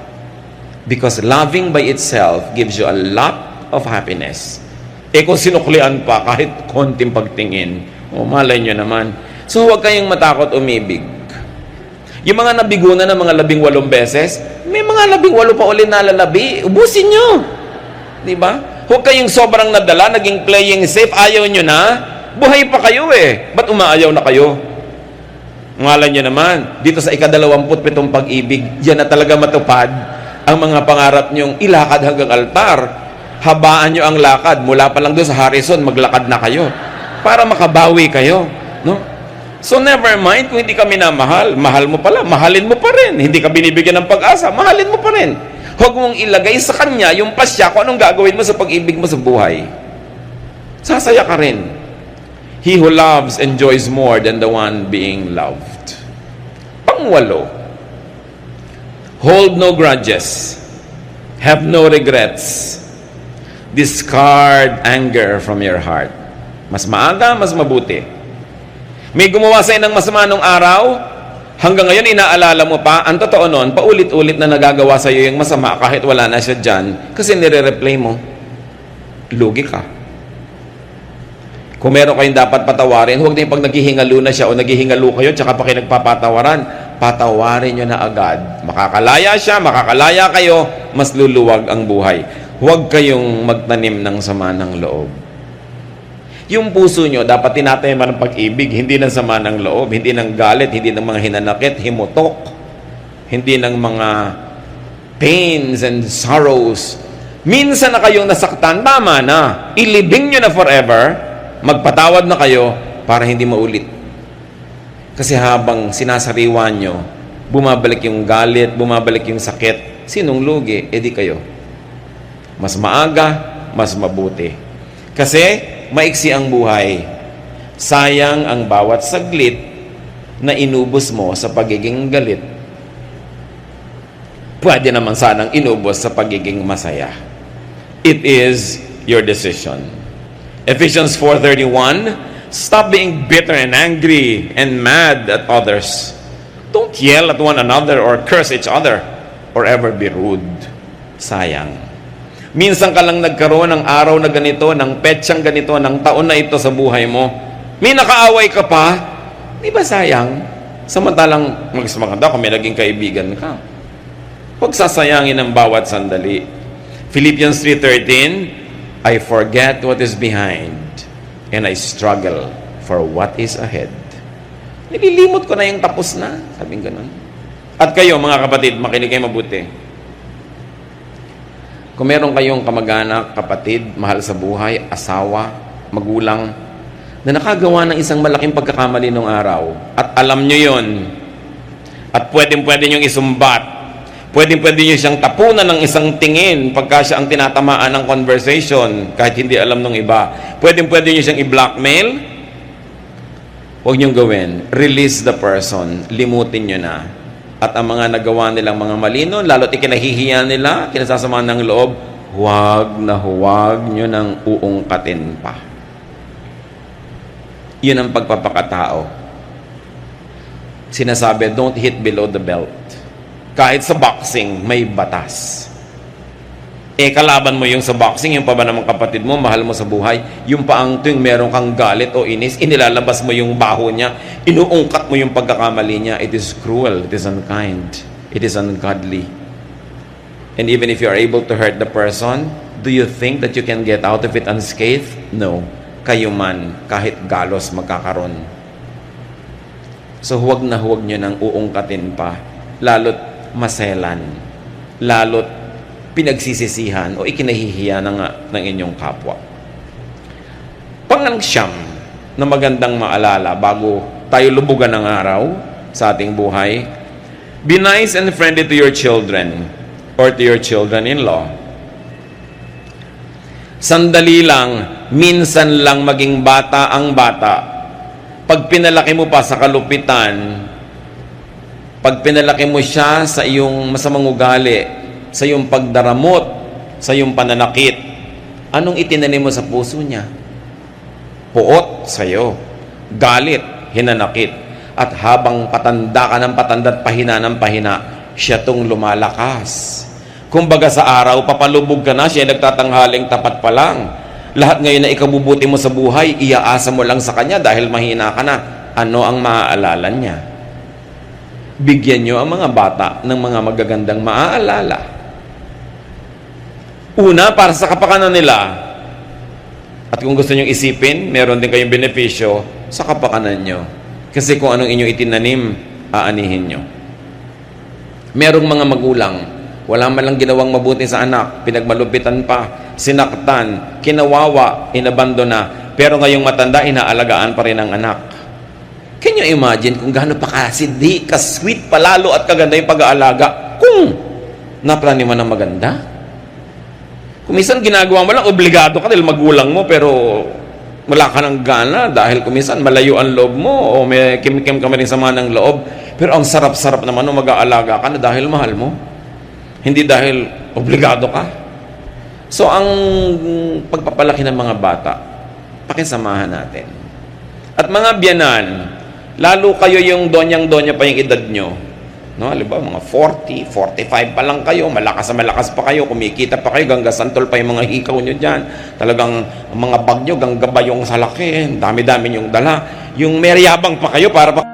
Because loving by itself gives you a lot of happiness. Kung sinuklian pa, kahit konting pagtingin, malay nyo naman. So huwag kayong matakot umibig. Yung mga nabigunan ng mga 18 beses, may mga 18 pa uli nalalabi. Ubusin nyo. Diba? Huwag kayong sobrang nadala, naging playing safe, ayaw nyo na. Buhay pa kayo eh. Ba't umaayaw na kayo? Malay nyo naman, dito sa ika-27 pag-ibig, yan na talaga matupad ang mga pangarap nyong ilakad hanggang altar. Habaan nyo ang lakad. Mula pa lang doon sa Harrison, maglakad na kayo. Para makabawi kayo. No? So never mind kung hindi ka minamahal. Mahal mo pala. Mahalin mo pa rin. Hindi ka binibigyan ng pag-asa. Mahalin mo pa rin. Huwag mong ilagay sa kanya yung pasya kung anong gagawin mo sa pag-ibig mo sa buhay. Sasaya ka rin. He who loves enjoys more than the one being loved. Pangwalo. Hold no grudges. Have no regrets. Discard anger from your heart. Mas maaga, mas mabuti. May gumawa sa'yo ng masama nung araw, hanggang ngayon inaalala mo pa, ang totoo nun, paulit-ulit na nagagawa sa'yo yung masama kahit wala na siya dyan, kasi nire-replay mo. Lugi ka. Kung meron kayong dapat patawarin, huwag na yung pag naghihingalo na siya o naghihingalo kayo, tsaka pa kayo nagpapatawaran, patawarin nyo na agad. Makakalaya siya, makakalaya kayo, mas luluwag ang buhay. Huwag kayong magtanim ng sama ng loob. Yung puso nyo, dapat tinatayaman ng pag-ibig, hindi ng sama ng loob, hindi ng galit, hindi ng mga hinanakit, himutok, hindi ng mga pains and sorrows. Minsan na kayong nasaktan, tama na. Ilibing nyo na forever, magpatawad na kayo para hindi maulit. Kasi habang sinasariwa nyo, bumabalik yung galit, bumabalik yung sakit. Sinong lugi? Di kayo. Mas maaga, mas mabuti. Kasi maiksi ang buhay. Sayang ang bawat saglit na inubos mo sa pagiging galit. Pwede naman sanang inubos sa pagiging masaya. It is your decision. Ephesians 4:31, stop being bitter and angry and mad at others. Don't yell at one another or curse each other or ever be rude. Sayang. Minsan ka lang nagkaroon ng araw na ganito, ng petsang ganito, ng taon na ito sa buhay mo. May nakaaway ka pa, di ba sayang? Samantalang maganda kung may naging kaibigan ka. Huwag sasayangin ang bawat sandali. Philippians 3:13, I forget what is behind and I struggle for what is ahead. Nililimot ko na yung tapos na. Sabing ganun. At kayo, mga kapatid, makinig kayo mabuti. Kung meron kayong kamag-anak, kapatid, mahal sa buhay, asawa, magulang, na nakagawa ng isang malaking pagkakamali nung araw, at alam nyo yon, at pwedeng-pwede nyo isumbat, pwedeng-pwede nyo siyang tapunan ng isang tingin pagka siya ang tinatamaan ng conversation, kahit hindi alam ng iba, pwedeng-pwede nyo siyang i-blackmail, huwag nyong gawin. Release the person. Limutin nyo na. At ang mga nagawa nilang mga mali noon, lalo't ikinahihiya nila, kinasasama ng loob, huwag nyo nang uungkatin pa. Yun ang pagpapakatao. Sinasabi, don't hit below the belt. Kahit sa boxing, may batas. Kalaban mo yung sa boxing, yung pa ba namang kapatid mo, mahal mo sa buhay, yung pa ang tuwing meron kang galit o inis, inilalabas mo yung baho niya, inuungkat mo yung pagkakamali niya. It is cruel, it is unkind, it is ungodly. And even if you are able to hurt the person, do you think that you can get out of it unscathed? No. Kayo man, kahit galos magkakaroon. So huwag nyo nang uungkatin pa, lalo't maselan, lalo't pinagsisisihan o ikinahihiya ng inyong kapwa. Pang-siyam na magandang maalala bago tayo lubugan ng araw sa ating buhay, be nice and friendly to your children or to your children-in-law. Sandali lang, minsan lang maging bata ang bata. Pag pinalaki mo pa sa kalupitan, pag pinalaki mo siya sa iyong masamang ugali, sa iyong pagdaramot, sa iyong pananakit, anong itinanim mo sa puso niya? Puot sa'yo, galit, hinanakit, at habang patanda ka ng patanda at pahina ng pahina, siya tong lumalakas. Kumbaga sa araw, papalubog ka na, siya nagtatanghaling tapat pa lang. Lahat ngayon na ikabubuti mo sa buhay, iaasa mo lang sa kanya dahil mahina ka na. Ano ang maaalala niya? Bigyan nyo ang mga bata ng mga magagandang maaalala. Una, para sa kapakanan nila. At kung gusto nyo isipin, meron din kayong benepisyo sa kapakanan nyo. Kasi kung anong inyong itinanim, aanihin nyo. Merong mga magulang, wala man lang ginawang mabuti sa anak, pinagmalupitan pa, sinaktan, kinawawa, inabandona, pero ngayong matanda, inaalagaan pa rin ang anak. Can you imagine kung gaano pa kasindi, kasweet palalo at kaganda yung pag-aalaga kung naplani mo ng maganda? Kung minsan ginagawa mo lang, obligado ka dahil magulang mo, pero wala ka ng gana dahil kung minsan malayo ang loob mo o may kim-kim ka rin sama ng loob, pero ang sarap-sarap naman nung mag-aalaga ka na dahil mahal mo. Hindi dahil obligado ka. So, ang pagpapalaki ng mga bata, pakisamahan natin. At mga biyanan, lalo kayo yung donyang-donya pa yung edad nyo. No, halimbawa, mga 40, 45 pa lang kayo, malakas na malakas pa kayo, kumikita pa kayo, gangga santol pa yung mga hikaw nyo dyan. Talagang mga bag nyo, gangga ba yung salaki, dami-dami yung dala. Yung meriyabang pa kayo para pa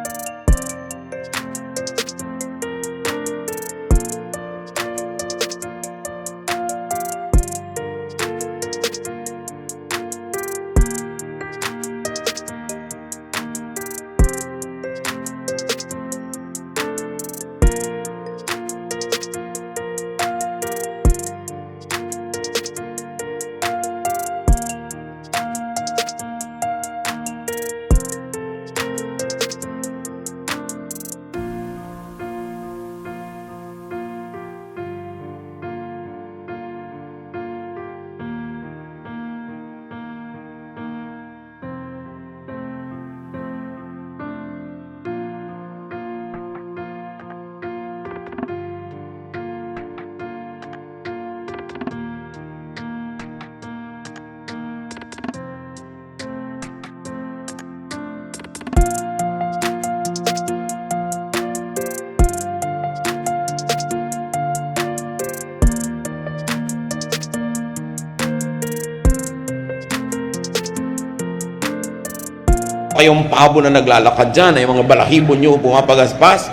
kayong pabo na naglalakad dyan, ay mga balahibo nyo pumapagaspas.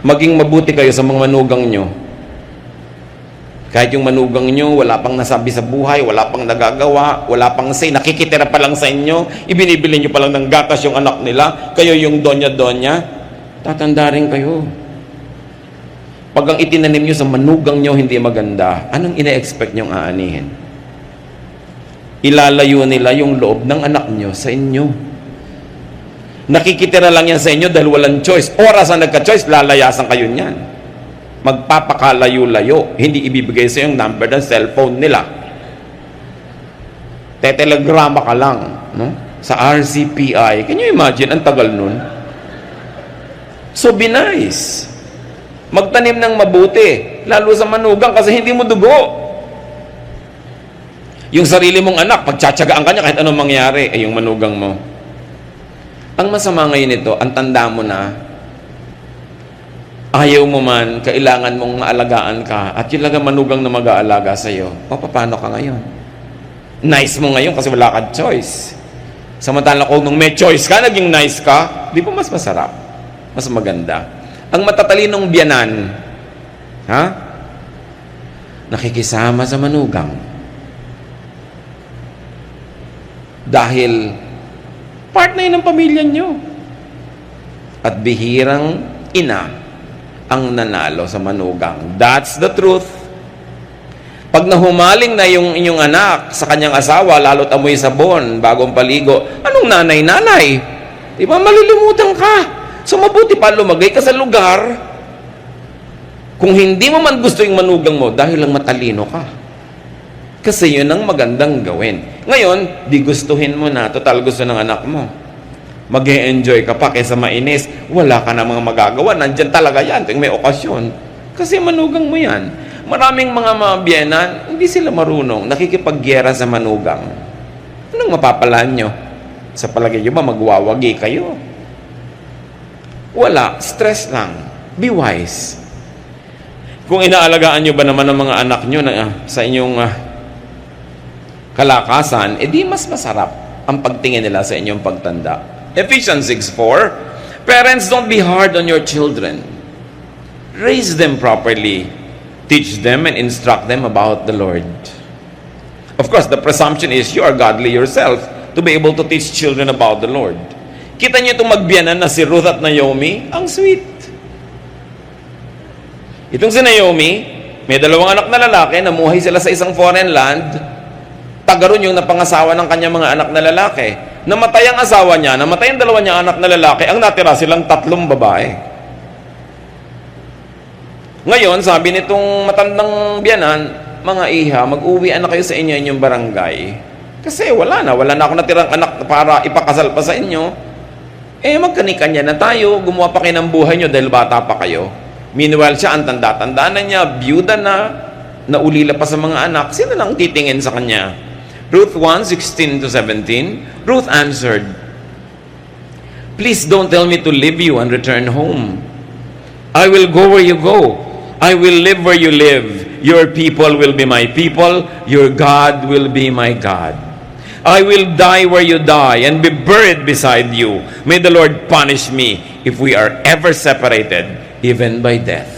Maging mabuti kayo sa mga manugang nyo. Kahit yung manugang nyo, wala pang nasabi sa buhay, wala pang nagagawa, wala pang say, nakikitira pa lang sa inyo, ibinibili nyo pa lang ng gatas yung anak nila, kayo yung donya-donya, tatanda rin kayo. Pag ang itinanim nyo sa manugang nyo hindi maganda, anong ina-expect nyong aanihin? Ilalayo nila yung loob ng anak nyo sa inyo. Nakikitira lang yan sa inyo dahil walang choice. Oras na nagka-choice, lalayasan kayo niyan. Magpapakalayo-layo, hindi ibibigay sa yung number ng cellphone nila. Tetelegrama ka lang, no? Sa RCPI. Can you imagine? Ang tagal nun. So, be nice. Magtanim ng mabuti. Lalo sa manugang kasi hindi mo dugo. Yung sarili mong anak, pagtsatsagaan ka niya kahit anong mangyari, ay yung manugang mo. Ang masama ngayon ito, ang tanda mo na, ayaw mo man, kailangan mong maalagaan ka, at yun lang ang manugang na mag-aalaga sa'yo, paano ka ngayon? Nice mo ngayon kasi wala kang choice. Samantala kung nung may choice ka, naging nice ka, di ba mas masarap? Mas maganda. Ang matatalinong biyanan, ha? Nakikisama sa manugang. Dahil, part na yun ng pamilya nyo. At bihirang ina, ang nanalo sa manugang. That's the truth. Pag nahumaling na yung inyong anak sa kanyang asawa, lalo't amoy sabon, bagong paligo, anong nanay-nanay? Di ba malilimutan ka? So mabuti pa lumagay ka sa lugar kung hindi mo man gusto yung manugang mo dahil lang matalino ka. Kasi yun ang magandang gawin. Ngayon, di gustuhin mo na, total gusto ng anak mo. Mag-e-enjoy ka pa kaysa mainis, wala ka na mga magagawa, nandyan talaga yan tuwing may okasyon, kasi manugang mo yan. Maraming mga mabyenan, hindi sila marunong, nakikipagyera sa manugang. Anong mapapalaan nyo? Sa palagay nyo ba magwawagi kayo? Wala, stress lang. Be wise. Kung inaalagaan nyo ba naman ang mga anak nyo na, sa inyong kalakasan, edi mas masarap ang pagtingin nila sa inyong pagtanda. Ephesians 6:4, parents, don't be hard on your children. Raise them properly. Teach them and instruct them about the Lord. Of course, the presumption is you are godly yourself to be able to teach children about the Lord. Kita niyo itong magbiyanan na si Ruth at Naomi? Ang sweet. Itong si Naomi, may dalawang anak na lalaki, namuhay sila sa isang foreign land, tagaroon yung napangasawa ng kanyang mga anak na lalaki. Namatay ang asawa niya, namatay ang dalawa niya anak na lalaki, ang natira silang 3 babae. Ngayon, sabi nitong matandang biyanan, mga iha, mag-uwi na kayo sa inyo inyong barangay. Kasi wala na ako natirang anak para ipakasal pa sa inyo. Magkanikanya na tayo, gumawa pa kayo ng buhay nyo dahil bata pa kayo. Meanwhile, siya ang tanda-tanda na niya, byuda na, naulila pa sa mga anak, sino lang titingin sa kanya? Ruth 1:16-17, Ruth answered, please don't tell me to leave you and return home. I will go where you go. I will live where you live. Your people will be my people. Your God will be my God. I will die where you die and be buried beside you. May the Lord punish me if we are ever separated, even by death.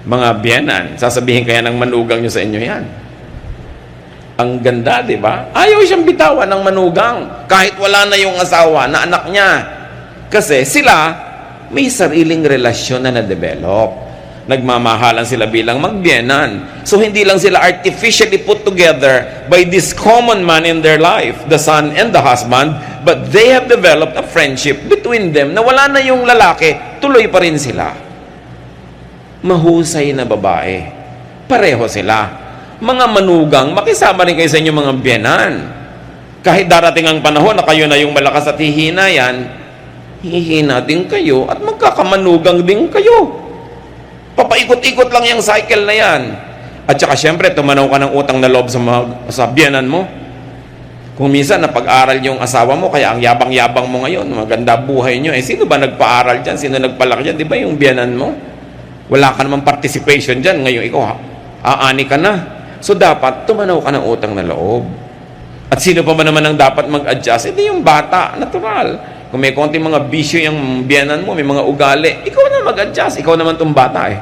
Mga biyanan, sasabihin kaya ng manugang nyo sa inyo yan. Ang ganda, di ba? Ayaw siyang bitawan ng manugang kahit wala na yung asawa na anak niya. Kasi sila may sariling relasyon na na-develop. Nagmamahalan sila bilang magbiyenan. So hindi lang sila artificially put together by this common man in their life, the son and the husband, but they have developed a friendship between them na wala na yung lalaki, tuloy pa rin sila. Mahusay na babae. Pareho sila. Mga manugang, makisama rin kayo sa inyong mga biyenan. Kahit darating ang panahon na kayo na yung malakas at hihina yan, hihina din kayo at magkakamanugang din kayo. Papaikot-ikot lang yung cycle na yan. At saka syempre, tumanaw ka ng utang na loob sa biyenan mo. Kung minsan napag-aral yung asawa mo, kaya ang yabang-yabang mo ngayon, maganda buhay nyo. Sino ba nagpa-aral dyan? Sino nagpalaki dyan? Di ba yung biyenan mo? Wala ka namang participation dyan. Ngayon ikaw, aani ka na. So dapat tumanaw ka ng utang na loob. At sino pa ba naman ang dapat mag-adjust? Hindi yung bata, natural. Kung may konting mga bisyo yung biyanan mo, may mga ugali, ikaw na mag-adjust. Ikaw naman tong bata eh.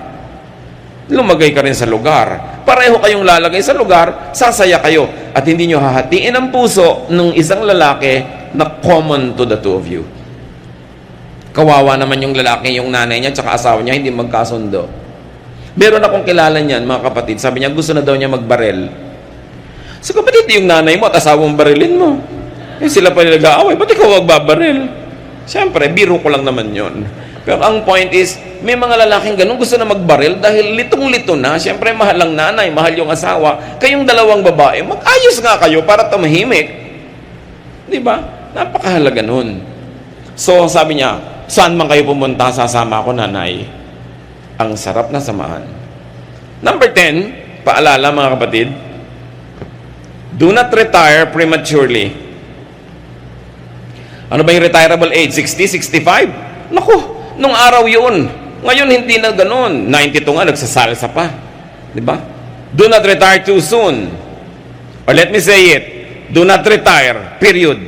Lumagay ka rin sa lugar. Pareho kayong lalagay sa lugar, sasaya kayo. At hindi nyo hahatiin ang puso ng isang lalaki na common to the two of you. Kawawa naman yung lalaki, yung nanay niya, tsaka asawa niya, hindi magkasundo. Meron akong kilala niyan, mga kapatid. Sabi niya, gusto na daw niya magbarel. So kapatid, yung nanay mo at asawa mong barilin mo. Eh, sila pa nag-aaway, ba't ikaw magbabaril? Siyempre, biro ko lang naman yon. Pero ang point is, may mga lalaking ganun gusto na magbaril dahil litong-lito na. Siyempre, mahal ang nanay, mahal yung asawa. Kayong dalawang babae, mag-ayos nga kayo para tumahimik. Di ba? Napakahalaga nun. So, sabi niya, saan man kayo pumunta, sasama ako, nanay. Ang sarap na samahan. Number 10, paalala mga kapatid, do not retire prematurely. Ano ba yung retirable age? 60, 65? Naku, nung araw yun. Ngayon hindi na ganun. 92 nga, nagsasalsa pa. Diba? Do not retire too soon. Or let me say it, do not retire, period.